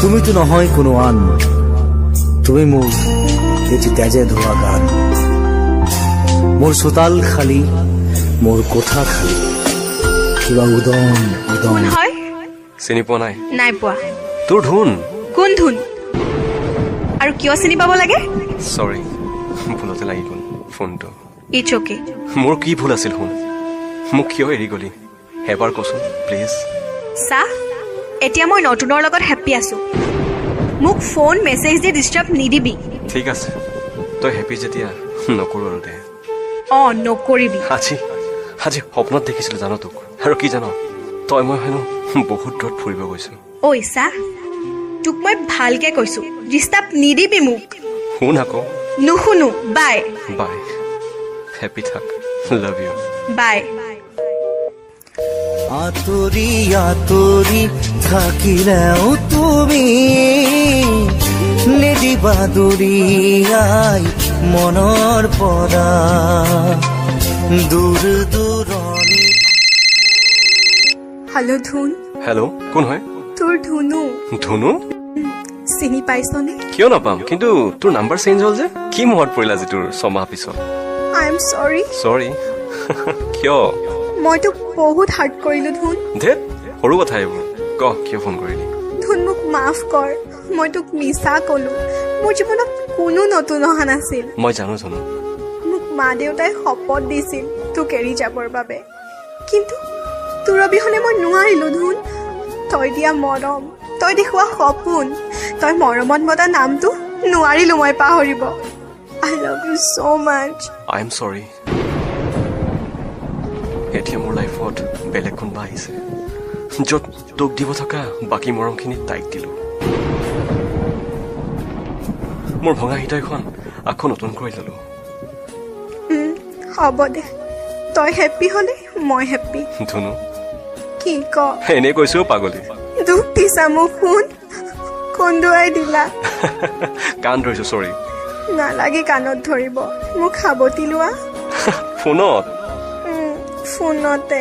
তুমিতো নহয় কোনো আন, তুমি মোৰ এটি তেজে ধোৱা গান। মোৰ চোতাল খালী, মোৰ কোঠা খালী, কিবা উদম উদম। কোন হয়? চিনি পোৱা নাই? নাই পোৱা। তোৰ ধুন। কোন ধুন? আৰু কিয় চিনি পাব লাগে? চৰি, ভুলতে লাগি গ'ল ফোনটো। It's okay. মোৰ কি ভুল আছিল শুন? মোক কিয় এৰি গলি এবাৰ কচোন প্লিজ। চা, এতিয়া মই নতুনৰ লগত হেপ্পী আছো। মোক ফোন মেছেজ দি ডিষ্টাৰ্ব নিদিবি। ঠিক আছে, তই হেপ্পী যেতিয়া নকৰোঁ আৰু দে। নকৰিবি। আজি সপোনত দেখিছিলো জানো তোক, আৰু কি জানো, তই মই হেনো বহুত দূৰত ফুৰিব গৈছো। ঐ চা, তোক মই ভালকে কৈছো, ডিষ্টাৰ্ব নিদিবি মোক। শুন আকৌ। নুশুনো। বাই বাই, হেপ্পী থাক, লাভ ইউ। বাই। আঁতৰি আঁতৰি থাকিলেও তুমি নিদিবা দূৰিয়াই মনৰ পৰা দূৰ দূৰণি। হেল্ল' ধুন। হেল্ল', কোন হয়? তোৰ ধুনু। ধুনু? চিনি পাইছনে? কিয় নাপাম, কিন্তু তোৰ নাম্বাৰ চেঞ্জ হ'ল যে, কি মনত পৰিল আজি তোৰ 6 মাহ পিছত? আই এম চৰি। চৰি? কিয়? মই তোক বহুত হাৰ্ট কৰিলো ধুন। ধেত, সৰু কথা এইবোৰ। ক, কিয় ফোন কৰিলি? ধুন, মোক মাফ কৰ। মই তোক মিছা কলো। মোৰ জীৱনত কোনো নতুন অহা নাছিল। মই জানো। মোক মা দেউতাই শপত দিছিল তোক এৰি যাবৰ বাবে, কিন্তু তোৰ অবিহনে মই নোৱাৰিলো ধুন। তই দিয়া মৰম, তই দেখুওৱা সপোন, তই মৰমত মতা নামটো নোৱাৰিলো মই পাহৰিব। I love you so' mass. I am চৰি। এতিয়া মোৰ লাইফত বেলেগ কোনোবা আহিছে, য'ত তোক দিব থকা বাকী মৰমখিনি তাইক দিলো। মোৰ ভঙা হৃদয়খন আকৌ নতুন কৰি ললো। হ'ব দে, তই হেপ্পী হলে মই হেপ্পী। ধুনু, কি ক? এনেই কৈছো পাগলী। দুখ দিছা মোক শুন, কন্দুৱাই দিলা। কাণ ধৰিছো, চৰি। নালাগে কাণত ধৰিব, মোক সাৱটি লোৱা। ফোনত? ফোনতে।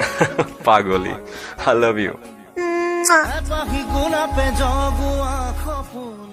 পাগলী, আই লাভ ইউ। গোলাপে জগুৱা সপোন।